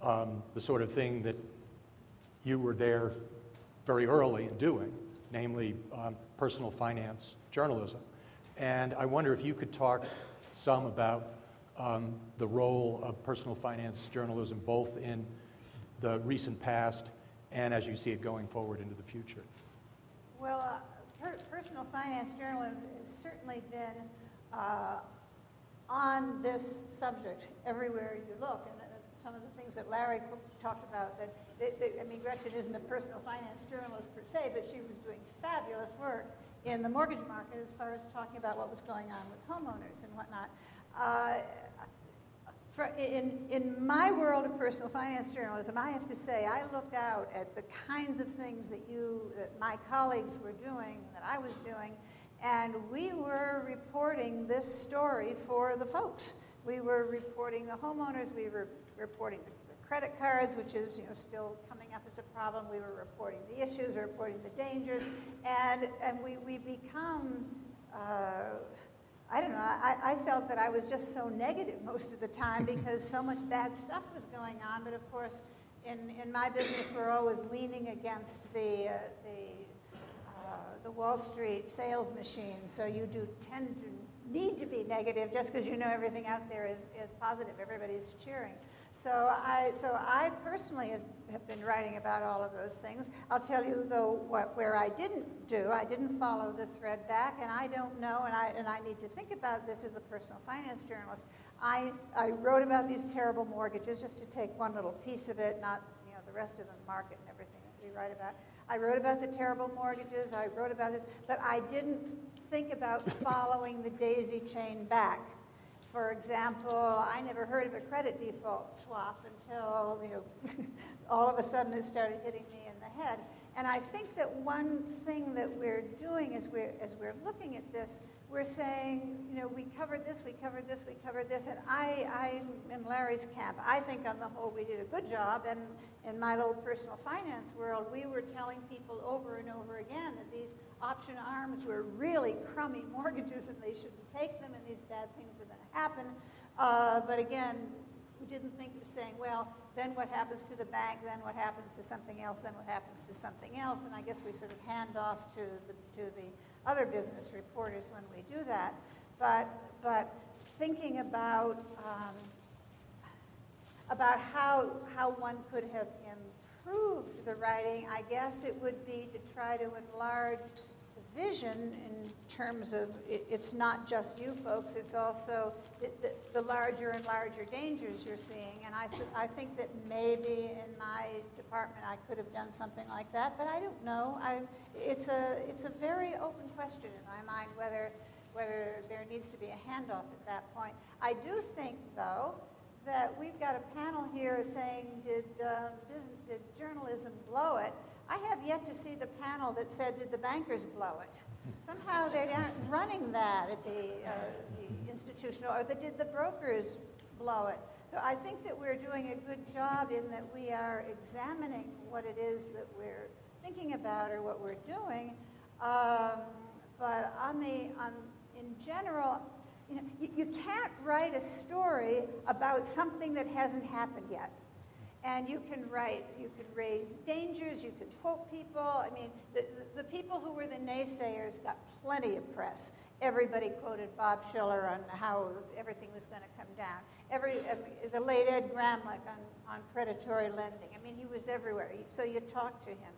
the sort of thing that you were there very early in doing, namely personal finance journalism. And I wonder if you could talk some about the role of personal finance journalism both in the recent past and as you see it going forward into the future. Well, personal finance journalism has certainly been on this subject everywhere you look. And some of the things that Larry talked about, I mean, Gretchen isn't a personal finance journalist per se, but she was doing fabulous work in the mortgage market as far as talking about what was going on with homeowners and whatnot. In my world of personal finance journalism, I have to say I looked out at the kinds of things that my colleagues were doing, that I was doing, and we were reporting this story for the folks. We were reporting the homeowners, we were reporting the credit cards, which is still coming up as a problem. We were reporting the issues, reporting the dangers, and we become, I don't know, I felt that I was just so negative most of the time because so much bad stuff was going on. But of course, in my business, we're always leaning against the Wall Street sales machine. So you do tend to need to be negative just because you know everything out there is positive. Everybody's cheering. So I personally have been writing about all of those things. I'll tell you though where I didn't follow the thread back, and I don't know, and I need to think about this as a personal finance journalist. I wrote about these terrible mortgages just to take one little piece of it, not the rest of the market and everything that we write about. I wrote about the terrible mortgages. I wrote about this, but I didn't think about following the daisy chain back. For example, I never heard of a credit default swap until all of a sudden it started hitting me in the head. And I think that one thing that we're doing as we're looking at this, we're saying, we covered this, we covered this, we covered this, and I'm in Larry's camp. I think on the whole we did a good job, and in my little personal finance world, we were telling people over and over again that these option arms were really crummy mortgages and they shouldn't take them and these bad things were going to happen. But again, we didn't think of saying, well, then what happens to the bank, then what happens to something else, then what happens to something else, and I guess we sort of hand off to the other business reporters when we do that. But thinking about how one could have improved the writing, I guess it would be to try to enlarge the vision in terms of it's not just you folks, it's also the larger and larger dangers you're seeing. And I think that maybe in my department I could have done something like that, but I don't know. It's a very open question in my mind whether there needs to be a handoff at that point. I do think, though, that we've got a panel here saying, did journalism blow it? I have yet to see the panel that said, did the bankers blow it? Somehow they aren't running that at the institutional, or did the brokers blow it? So I think that we're doing a good job in that we are examining what it is that we're thinking about or what we're doing. But in general, you can't write a story about something that hasn't happened yet. And you can raise dangers, you can quote people. I mean, the people who were the naysayers got plenty of press. Everybody quoted Bob Shiller on how everything was going to come down. The late Ed Gramlich on predatory lending. I mean, he was everywhere. So you talk to him.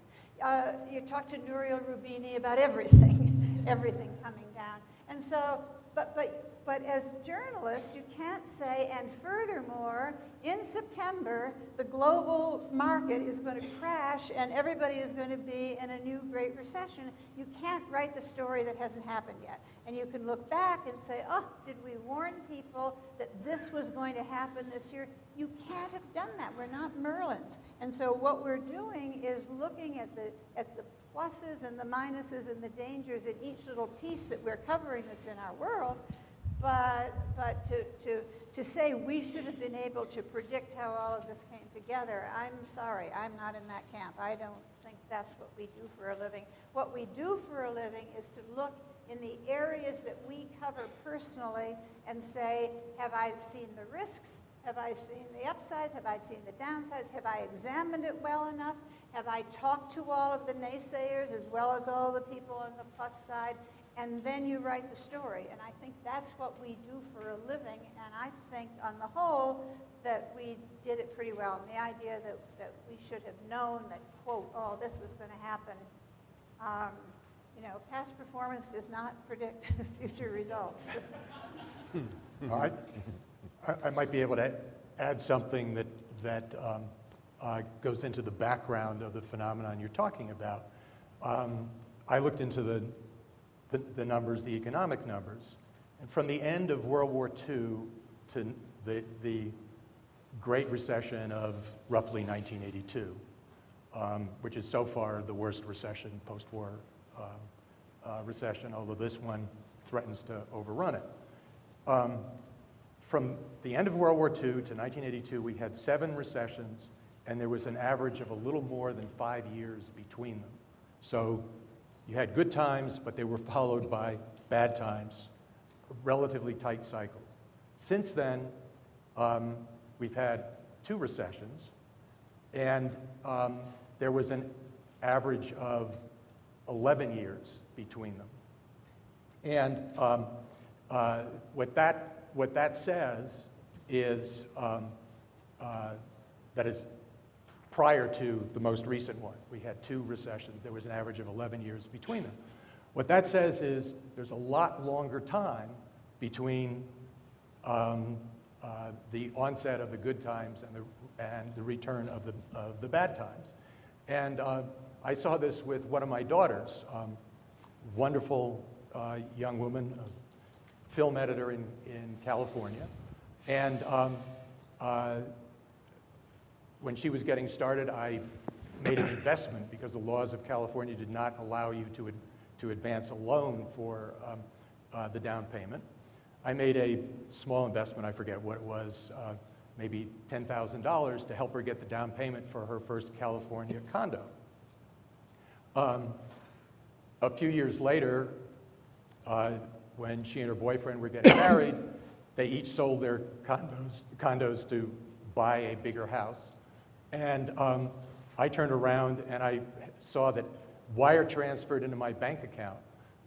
You talk to Nouriel Roubini about everything, everything coming down. And so, but as journalists, you can't say, and furthermore, in September, the global market is going to crash and everybody is going to be in a new Great Recession. You can't write the story that hasn't happened yet. And you can look back and say, oh, did we warn people that this was going to happen this year? You can't have done that. We're not Merlins. And so what we're doing is looking at the pluses and the minuses and the dangers in each little piece that we're covering that's in our world. But to say we should have been able to predict how all of this came together, I'm sorry, I'm not in that camp. I don't think that's what we do for a living. What we do for a living is to look in the areas that we cover personally and say, have I seen the risks? Have I seen the upsides? Have I seen the downsides? Have I examined it well enough? Have I talked to all of the naysayers as well as all the people on the plus side? And then you write the story. And I think that's what we do for a living. And I think, on the whole, that we did it pretty well. And the idea that we should have known that, quote, oh, this was going to happen. Past performance does not predict future results. All right. I might be able to add something that goes into the background of the phenomenon you're talking about. I looked into the numbers, the economic numbers, and from the end of World War II to the Great Recession of roughly 1982, which is so far the worst recession, post-war recession, although this one threatens to overrun it. From the end of World War II to 1982, we had 7 recessions, and there was an average of a little more than 5 years between them. So you had good times, but they were followed by bad times, relatively tight cycles. Since then, we've had 2 recessions, and there was an average of 11 years between them. And what that says is that is prior to the most recent one. We had 2 recessions. There was an average of 11 years between them. What that says is there's a lot longer time between the onset of the good times and the return of the bad times. And I saw this with one of my daughters, wonderful young woman, a film editor in California. And when she was getting started, I made an investment because the laws of California did not allow you to advance a loan for the down payment. I made a small investment, I forget what it was, maybe $10,000 to help her get the down payment for her first California condo. A few years later, when she and her boyfriend were getting married, they each sold their condos to buy a bigger house. And I turned around and I saw that wire transferred into my bank account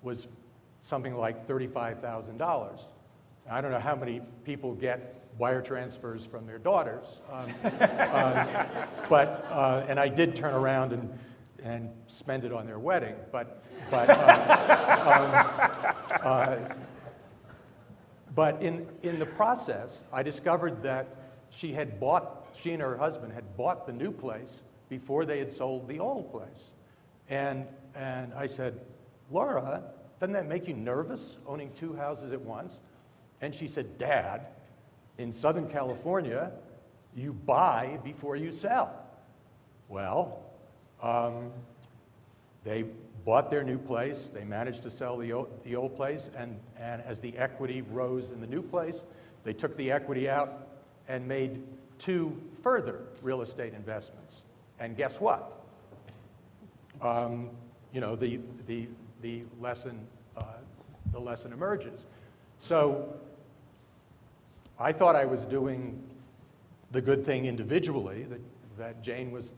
was something like $35,000. I don't know how many people get wire transfers from their daughters, and I did turn around and spend it on their wedding, but in the process, I discovered that she and her husband had bought the new place before they had sold the old place. And I said, Laura, doesn't that make you nervous, owning 2 houses at once? And she said, Dad, in Southern California, you buy before you sell. Well, they bought their new place, they managed to sell the old place, and as the equity rose in the new place, they took the equity out and made 2 further real estate investments. And guess what? The lesson emerges. So I thought I was doing the good thing individually that Jane was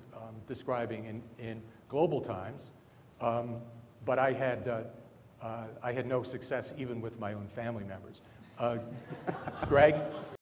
describing in global times, but I had no success even with my own family members. Greg?